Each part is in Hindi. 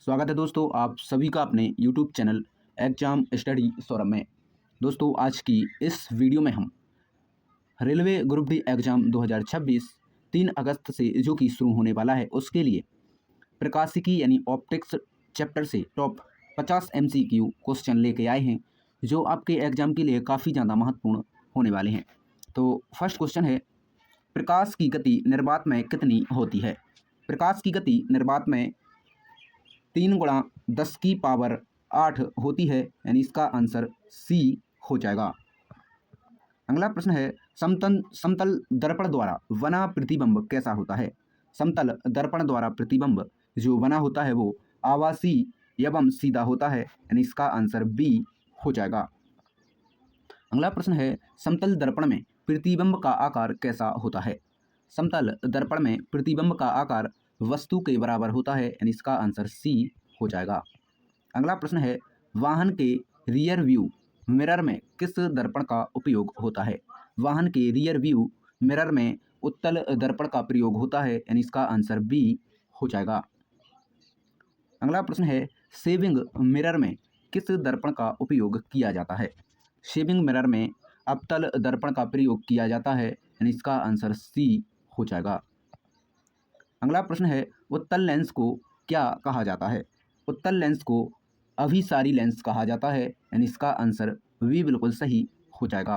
स्वागत है दोस्तों आप सभी का अपने YouTube channel exam study Saurabh में। दोस्तों आज की इस वीडियो में हम रेलवे ग्रुप डी एग्ज़ाम 2026 3 अगस्त से जो कि शुरू होने वाला है उसके लिए प्रकाशिकी यानी ऑप्टिक्स चैप्टर से टॉप 50 MCQ क्वेश्चन लेके आए हैं जो आपके एग्ज़ाम के लिए काफ़ी ज़्यादा महत्वपूर्ण होने वाले हैं। तो फर्स्ट क्वेश्चन है, प्रकाश की गति निर्वात में कितनी होती है? प्रकाश की गति निर्वात में 3 गुणा 10 की पावर 8 होती है, यानी इसका आंसर सी हो जाएगा। अगला प्रश्न है, समतल दर्पण द्वारा बना प्रतिबिंब कैसा होता है? समतल दर्पण द्वारा प्रतिबिंब जो बना होता है वो आवासीय एवं सीधा होता है, यानी इसका आंसर बी हो जाएगा। अगला प्रश्न है, समतल दर्पण में प्रतिबिंब का आकार कैसा होता है? समतल दर्पण में प्रतिबिंब का आकार वस्तु के बराबर होता है, यानी इसका आंसर सी हो जाएगा। अगला प्रश्न है, वाहन के रियर व्यू मिरर में किस दर्पण का उपयोग होता है? वाहन के रियर व्यू मिरर में उत्तल दर्पण का प्रयोग होता है, यानी इसका आंसर बी हो जाएगा। अगला प्रश्न है, सेविंग मिरर में किस दर्पण का उपयोग किया जाता है? शेविंग मिरर में अवतल दर्पण का प्रयोग किया जाता है, यानी इसका आंसर सी हो जाएगा। अगला प्रश्न है, उत्तल लेंस को क्या कहा जाता है? उत्तल लेंस को अभिसारी लेंस कहा जाता है, यानी इसका आंसर वी बिल्कुल सही हो जाएगा।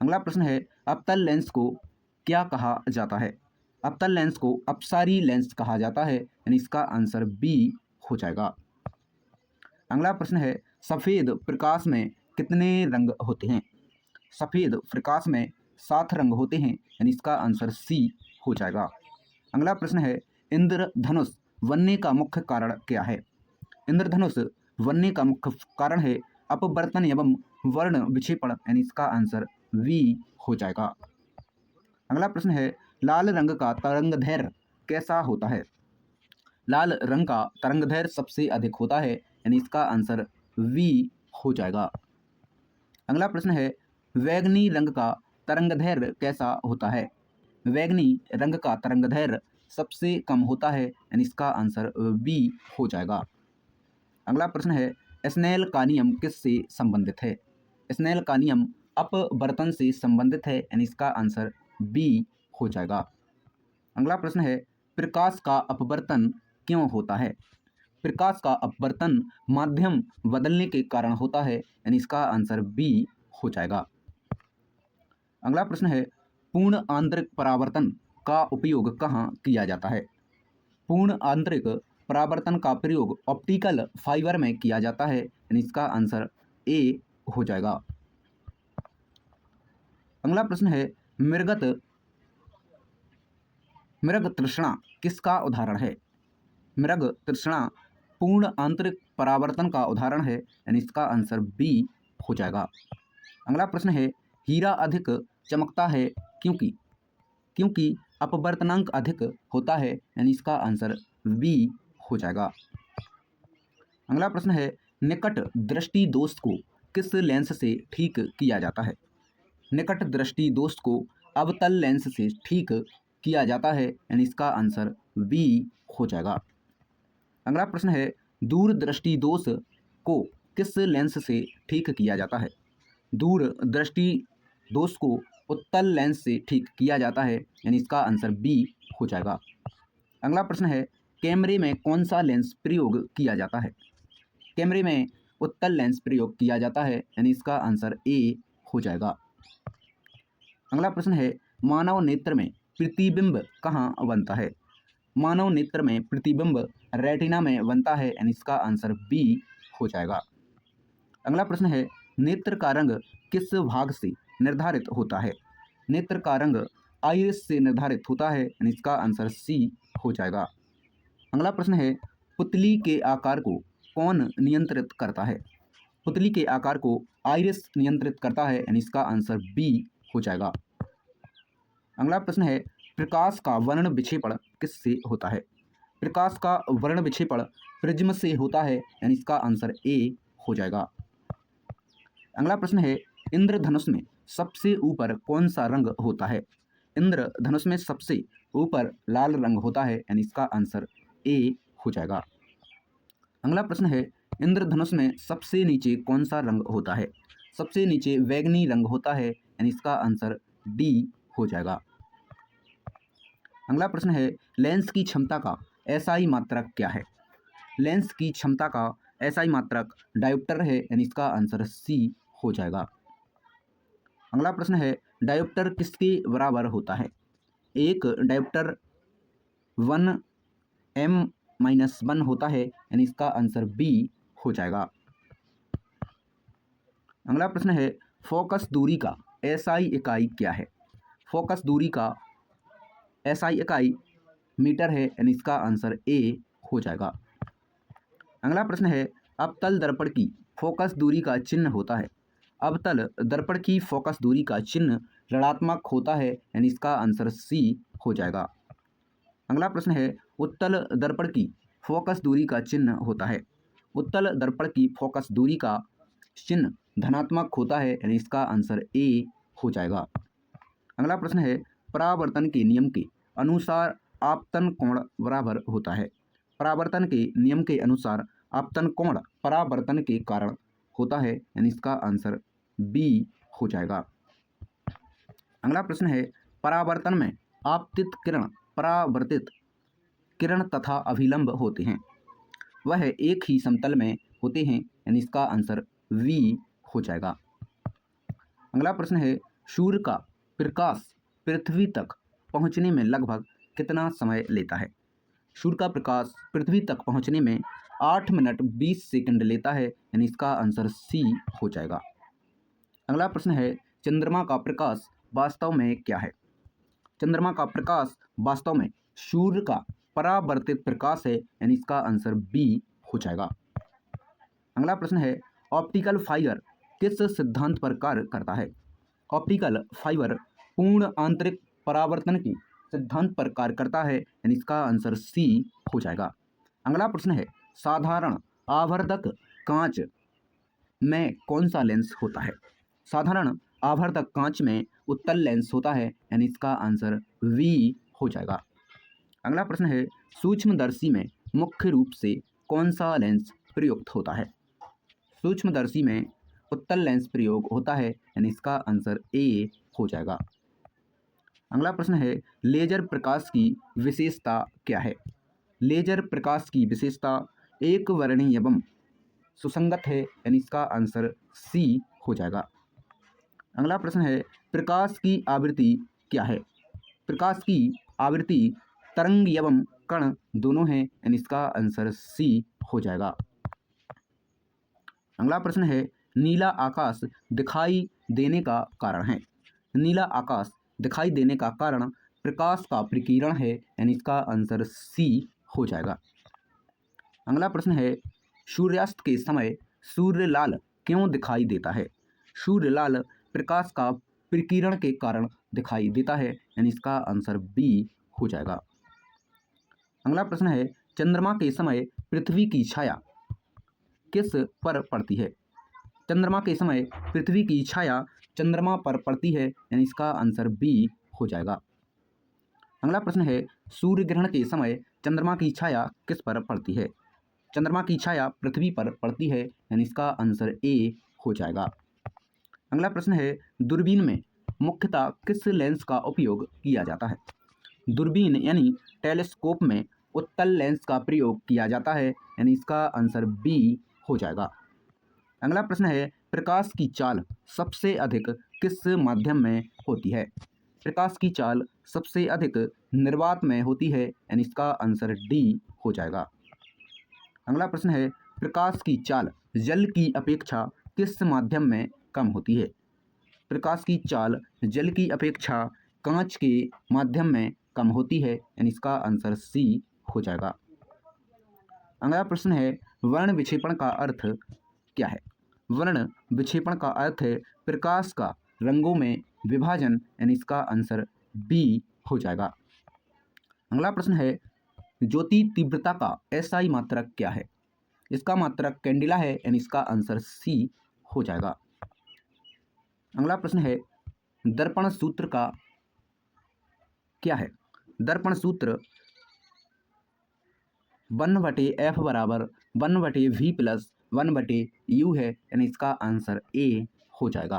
अगला प्रश्न है, अवतल लेंस को क्या कहा जाता है? अवतल लेंस को अपसारी लेंस कहा जाता है, यानी इसका आंसर बी हो जाएगा। अगला प्रश्न है, सफ़ेद प्रकाश में कितने रंग होते हैं? सफ़ेद प्रकाश में 7 रंग होते हैं, यानी इसका आंसर सी हो जाएगा। अगला प्रश्न है, इंद्रधनुष बनने का मुख्य कारण क्या है? इंद्रधनुष बनने का मुख्य कारण है अपवर्तन एवं वर्ण विक्षेपण, यानी इसका आंसर वी हो जाएगा। अगला प्रश्न है, लाल रंग का तरंगदैर्घ्य कैसा होता है? लाल रंग का तरंगदैर्घ्य सबसे अधिक होता है, यानी इसका आंसर वी हो जाएगा। अगला प्रश्न है, बैंगनी रंग का तरंगदैर्घ्य कैसा होता है? बैंगनी रंग का तरंगदैर्घ्य सबसे कम होता है, यानी इसका आंसर बी हो जाएगा। अगला प्रश्न है, स्नेल का नियम किससे संबंधित है? स्नेल का नियम अपवर्तन से संबंधित है, यानी इसका आंसर बी हो जाएगा। अगला प्रश्न है, प्रकाश का अपवर्तन क्यों होता है? प्रकाश का अपवर्तन माध्यम बदलने के कारण होता है, यानी इसका आंसर बी हो जाएगा। अगला प्रश्न है, पूर्ण आंतरिक परावर्तन का उपयोग कहाँ किया जाता है? पूर्ण आंतरिक परावर्तन का प्रयोग ऑप्टिकल फाइबर में किया जाता है, यानी इसका आंसर ए हो जाएगा। अगला प्रश्न है, मृग तृष्णा किसका उदाहरण है? मृग तृष्णा पूर्ण आंतरिक परावर्तन का उदाहरण है, यानी इसका आंसर बी हो जाएगा। अगला प्रश्न है, हीरा अधिक चमकता है क्योंकि क्योंकि अपवर्तनांक अधिक होता है, यानी इसका आंसर बी हो जाएगा। अगला प्रश्न है, निकट दृष्टि दोष को किस लेंस से ठीक किया जाता है? निकट दृष्टि दोष को अवतल लेंस से ठीक किया जाता है, यानी इसका आंसर बी हो जाएगा। अगला प्रश्न है, दूर दृष्टि दोष को किस लेंस से ठीक किया जाता है? दूर दृष्टि दोष को उत्तल लेंस से ठीक किया जाता है, यानी इसका आंसर बी हो जाएगा। अगला प्रश्न है, कैमरे में कौन सा लेंस प्रयोग किया जाता है? कैमरे में उत्तल लेंस प्रयोग किया जाता है, यानी इसका आंसर ए हो जाएगा। अगला प्रश्न है, मानव नेत्र में प्रतिबिंब कहाँ बनता है? मानव नेत्र में प्रतिबिंब रेटिना में बनता है, यानी इसका आंसर बी हो जाएगा। अगला प्रश्न है, नेत्र का रंग किस भाग से निर्धारित होता है? नेत्र का रंग आइरिस से निर्धारित होता है, यानी इसका आंसर सी हो जाएगा। अगला प्रश्न है, पुतली के आकार को कौन नियंत्रित करता है? पुतली के आकार को आइरिस नियंत्रित करता है, यानी इसका आंसर बी हो जाएगा। अगला प्रश्न है, प्रकाश का वर्ण विक्षेपण किससे होता है? प्रकाश का वर्ण विक्षेपण प्रिज्म से होता है, यानी इसका आंसर ए हो जाएगा। अगला प्रश्न है, इंद्रधनुष में सबसे ऊपर कौन सा रंग होता है? इंद्रधनुष में सबसे ऊपर लाल रंग होता है, यानी इसका आंसर ए हो जाएगा। अगला प्रश्न है, इंद्रधनुष में सबसे नीचे कौन सा रंग होता है? सबसे नीचे बैंगनी रंग होता है, यानी इसका आंसर डी हो जाएगा। अगला प्रश्न है, लेंस की क्षमता का एसआई मात्रक क्या है? लेंस की क्षमता का एसआई मात्रक डायोप्टर है, यानी इसका आंसर सी हो जाएगा। अगला प्रश्न है, डायोप्टर किसके बराबर होता है? एक डायोप्टर 1m-1 होता है, यानी इसका आंसर बी हो जाएगा। अगला प्रश्न है, फोकस दूरी का एसआई इकाई क्या है? फोकस दूरी का एसआई इकाई मीटर है, यानी इसका आंसर ए हो जाएगा। अगला प्रश्न है, अवतल दर्पण की फोकस दूरी का चिन्ह होता है। अवतल दर्पण की फोकस दूरी का चिन्ह ऋणात्मक होता है, यानी इसका आंसर सी हो जाएगा। अगला प्रश्न है, उत्तल दर्पण की फोकस दूरी का चिन्ह होता है। उत्तल दर्पण की फोकस दूरी का चिन्ह धनात्मक होता है, यानी इसका आंसर ए हो जाएगा। अगला प्रश्न है, परावर्तन के नियम के अनुसार आपतन कोण बराबर होता है। परावर्तन के नियम के अनुसार आपतन कोण परावर्तन के कारण होता है, यानी इसका आंसर बी हो जाएगा। अगला प्रश्न है, परावर्तन में आपतित किरण परावर्तित किरण तथा अभिलंब होते हैं, वह एक ही समतल में होते हैं, यानी इसका आंसर वी हो जाएगा। अगला प्रश्न है, सूर्य का प्रकाश पृथ्वी तक पहुंचने में लगभग कितना समय लेता है? सूर्य का प्रकाश पृथ्वी तक पहुंचने में 8 मिनट 20 सेकंड लेता है, यानी इसका आंसर सी हो जाएगा। अगला प्रश्न है, चंद्रमा का प्रकाश वास्तव में क्या है? चंद्रमा का प्रकाश वास्तव में सूर्य का परावर्तित प्रकाश है, यानी इसका आंसर बी हो जाएगा। अगला प्रश्न है, ऑप्टिकल फाइबर किस सिद्धांत पर कार्य करता है? ऑप्टिकल फाइबर पूर्ण आंतरिक परावर्तन की सिद्धांत पर कार्य करता है, यानी इसका आंसर सी हो जाएगा। अगला प्रश्न है, साधारण आवर्धक कांच में कौन सा लेंस होता है? साधारण आवर्धक कांच में उत्तल लेंस होता है, यानी इसका आंसर वी हो जाएगा। अगला प्रश्न है, सूक्ष्मदर्शी में मुख्य रूप से कौन सा लेंस प्रयुक्त होता है? सूक्ष्मदर्शी में उत्तल लेंस प्रयोग होता है, यानी इसका आंसर ए हो जाएगा। अगला प्रश्न है, लेजर प्रकाश की विशेषता क्या है? लेजर प्रकाश की विशेषता एक वर्णी एवं सुसंगत है, यानी इसका आंसर सी हो जाएगा। अगला प्रश्न है, प्रकाश की आवृत्ति क्या है? प्रकाश की आवृत्ति तरंग एवं कण दोनों हैं, यानी इसका आंसर सी हो जाएगा। अगला प्रश्न है, नीला आकाश दिखाई देने का कारण है? नीला आकाश दिखाई देने का कारण प्रकाश का प्रकीर्णन है, यानी इसका आंसर सी हो जाएगा। अगला प्रश्न है, सूर्यास्त के समय सूर्य लाल क्यों दिखाई देता है? सूर्य लाल प्रकाश का प्रकीर्णन के कारण दिखाई देता है, यानी इसका आंसर बी हो जाएगा। अगला प्रश्न है, चंद्रमा के समय पृथ्वी की छाया किस पर पड़ती है? चंद्रमा के समय पृथ्वी की छाया चंद्रमा पर पड़ती है, यानी इसका आंसर बी हो जाएगा। अगला प्रश्न है, सूर्य ग्रहण के समय चंद्रमा की छाया किस पर पड़ती है? चंद्रमा की छाया पृथ्वी पर पड़ती है, यानी इसका आंसर ए हो जाएगा। अगला प्रश्न है, दूरबीन में मुख्यतः किस लेंस का उपयोग किया जाता है? दूरबीन यानी टेलीस्कोप में उत्तल लेंस का प्रयोग किया जाता है, यानी इसका आंसर बी हो जाएगा। अगला प्रश्न है, प्रकाश की चाल सबसे अधिक किस माध्यम में होती है? प्रकाश की चाल सबसे अधिक निर्वात में होती है, यानी इसका आंसर डी हो जाएगा। अगला प्रश्न है, प्रकाश की चाल जल की अपेक्षा किस माध्यम में कम होती है? प्रकाश की चाल जल की अपेक्षा कांच के माध्यम में कम होती है, यानी इसका आंसर सी हो जाएगा। अगला प्रश्न है, वर्ण विक्षेपण का अर्थ क्या है? वर्ण विक्षेपण का अर्थ है प्रकाश का रंगों में विभाजन, यानी इसका आंसर बी हो जाएगा। अगला प्रश्न है, ज्योति तीव्रता का एसआई मात्रक क्या है? इसका मात्रक कैंडिला है, यानी इसका आंसर सी हो जाएगा। अगला प्रश्न है, दर्पण सूत्र का क्या है? दर्पण सूत्र 1/f बराबर 1/v प्लस 1/u है, यानी इसका आंसर ए हो जाएगा।